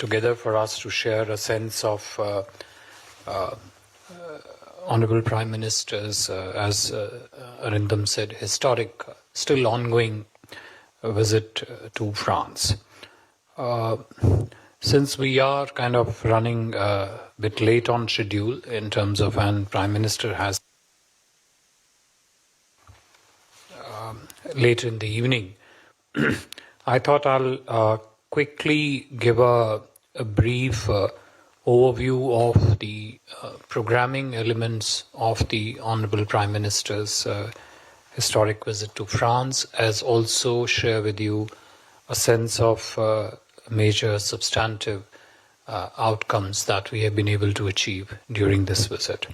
together for us to share a sense of Honorable Prime Minister's, as Arindam said, historic, still ongoing visit to France. Since we are kind of running a bit late on schedule in terms of when Prime Minister has late in the evening, I thought I'll quickly give a brief overview of the programming elements of the Honorable Prime Minister's historic visit to France, as also share with you a sense of major substantive outcomes that we have been able to achieve during this visit.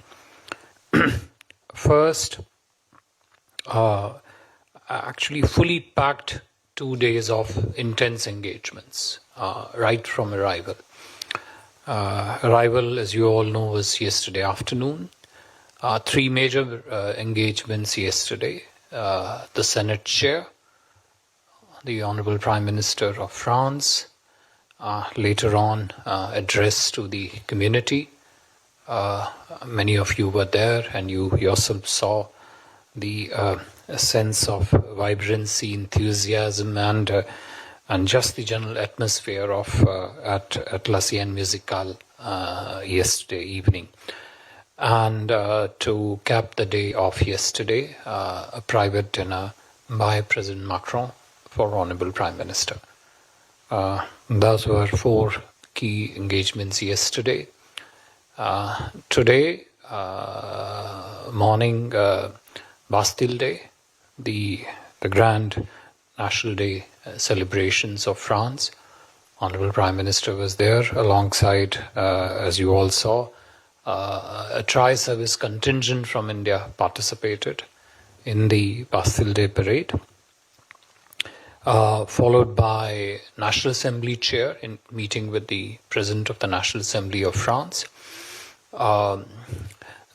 First, actually fully packed 2 days of intense engagements right from arrival. Arrival, as you all know, was yesterday afternoon. 3 major engagements yesterday. The Senate Chair, the Honorable Prime Minister of France, later on address to the community. Many of you were there and you yourself saw the sense of vibrancy, enthusiasm, and just the general atmosphere of at La Sienne Musicale yesterday evening. And to cap the day off yesterday, a private dinner by President Macron for Honorable Prime Minister. Those were 4 key engagements yesterday. Today, morning, Bastille Day, the grand National Day celebrations of France. Honorable Prime Minister was there alongside, as you all saw, a tri-service contingent from India participated in the Bastille Day parade, followed by National Assembly Chair in meeting with the President of the National Assembly of France.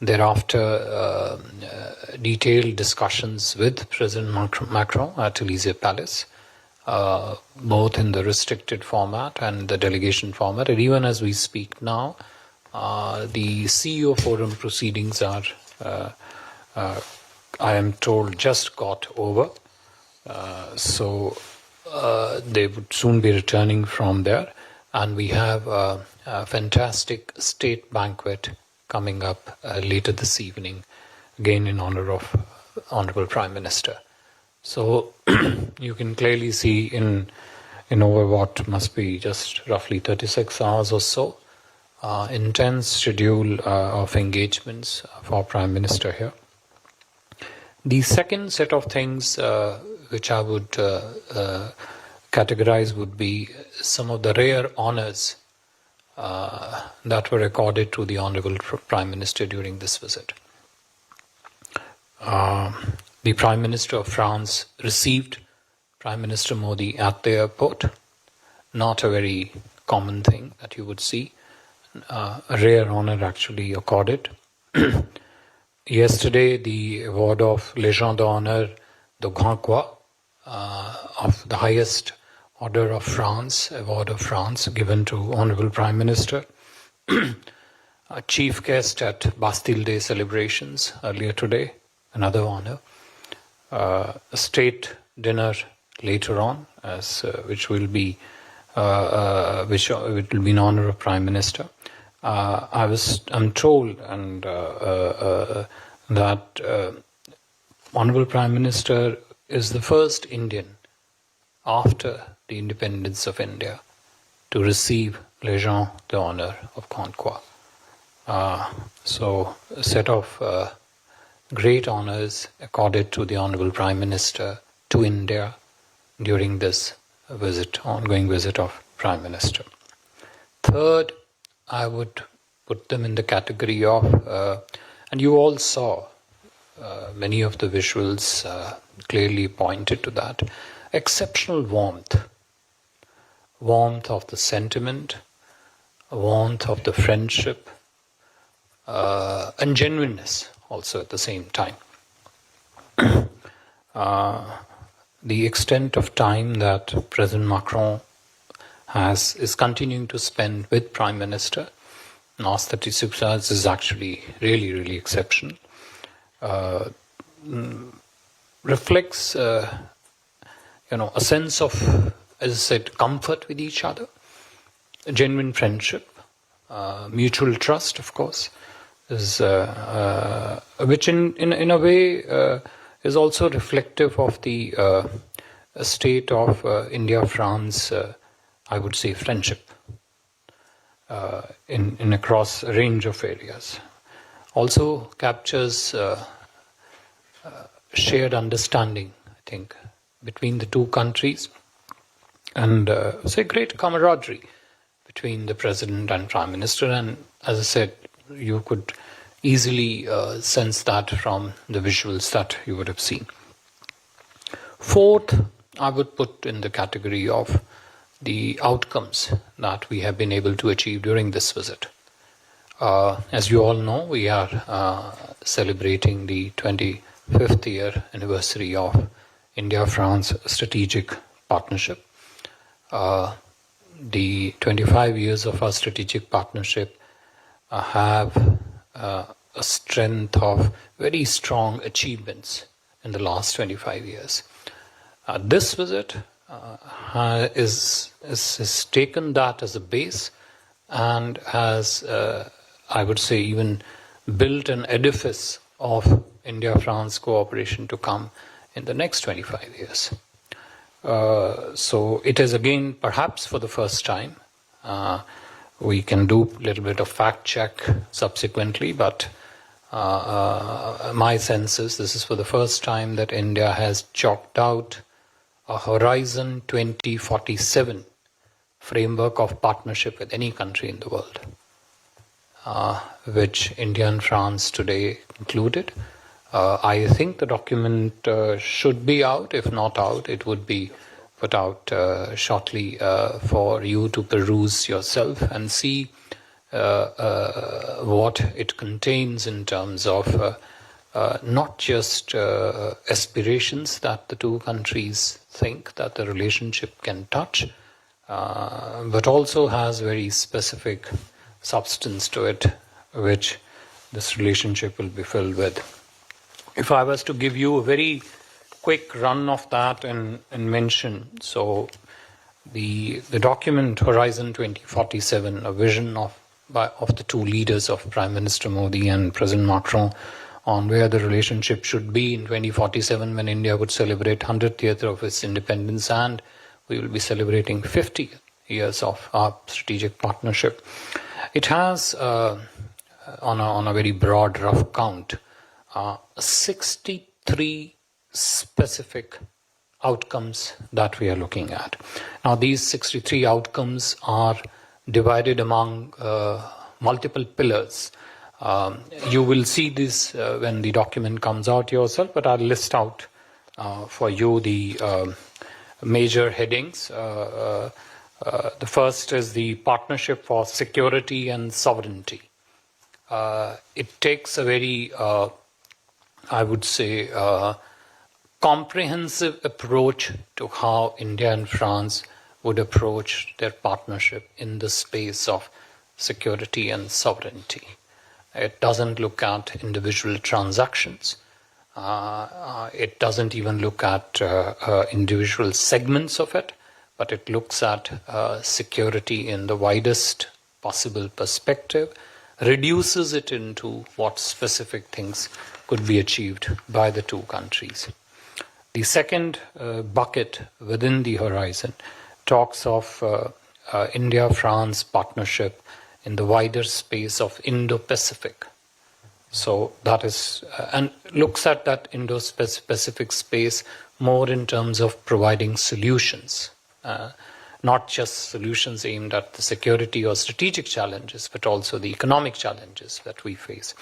Thereafter, detailed discussions with President Macron at Élysée Palace, both in the restricted format and the delegation format. And even as we speak now, the CEO Forum proceedings are, I am told, just got over. So they would soon be returning from there. And we have a fantastic state banquet coming up later this evening, again in honor of Honorable Prime Minister. So you can clearly see in over what must be just roughly 36 hours or so, intense schedule of engagements for Prime Minister here. The second set of things which I would categorize would be some of the rare honors that were accorded to the Honorable Prime Minister during this visit. The Prime Minister of France received Prime Minister Modi at the airport. Not a very common thing that you would see. A rare honor actually accorded. Yesterday, the award of Légion d'honneur de Grand Croix, of the highest order of France, award of France, given to Honorable Prime Minister. A chief guest at Bastille Day celebrations earlier today, another honor. A state dinner later on, which will be in honor of Prime Minister. I'm told that Honorable Prime Minister is the first Indian after the independence of India to receive Légion d'honneur of Grand Croix. So a set of great honors accorded to the Honorable Prime Minister to India during this visit, ongoing visit of Prime Minister. Third, I would put them in the category of, and you all saw many of the visuals clearly pointed to that, exceptional warmth of the sentiment, warmth of the friendship, and genuineness also at the same time. The extent of time that President Macron is continuing to spend with Prime Minister. Last 36 hours is actually really, really exceptional. Reflects, a sense of, as I said, comfort with each other, a genuine friendship, mutual trust, of course, is which in a way is also reflective of the state of India-France, I would say, friendship in across a range of areas. Also captures shared understanding, I think, between the two countries, and say great camaraderie between the President and Prime Minister. And as I said, you could easily sense that from the visuals that you would have seen. Fourth, I would put in the category of the outcomes that we have been able to achieve during this visit. As you all know, we are celebrating the 25th year anniversary of India-France strategic partnership. The 25 years of our strategic partnership have a strength of very strong achievements in the last 25 years. This visit is taken that as a base and has, I would say, even built an edifice of India-France cooperation to come in the next 25 years. So it is again, perhaps for the first time, we can do a little bit of fact check subsequently, but my sense is this is for the first time that India has chalked out a Horizon 2047 framework of partnership with any country in the world, which India and France today included. I think the document should be out. If not out, it would be put out shortly for you to peruse yourself and see what it contains in terms of not just aspirations that the two countries think that the relationship can touch, but also has very specific substance to it, which this relationship will be filled with. If I was to give you a very quick run of that and mention, so the document Horizon 2047, a vision of the two leaders, of Prime Minister Modi and President Macron, on where the relationship should be in 2047 when India would celebrate 100th year of its independence, and we will be celebrating 50 years of our strategic partnership. It has, on a very broad rough count, 63 specific outcomes that we are looking at. Now, these 63 outcomes are divided among multiple pillars. You will see this when the document comes out yourself, but I'll list out for you the major headings. The first is the partnership for security and sovereignty. It takes a very, I would say, comprehensive approach to how India and France would approach their partnership in the space of security and sovereignty. It doesn't look at individual transactions. It doesn't even look at individual segments of it, but it looks at security in the widest possible perspective, reduces it into what specific things could be achieved by the two countries. The second bucket within the horizon talks of India-France partnership in the wider space of Indo-Pacific. So that is, and looks at that Indo-Pacific space more in terms of providing solutions, not just solutions aimed at the security or strategic challenges, but also the economic challenges that we face.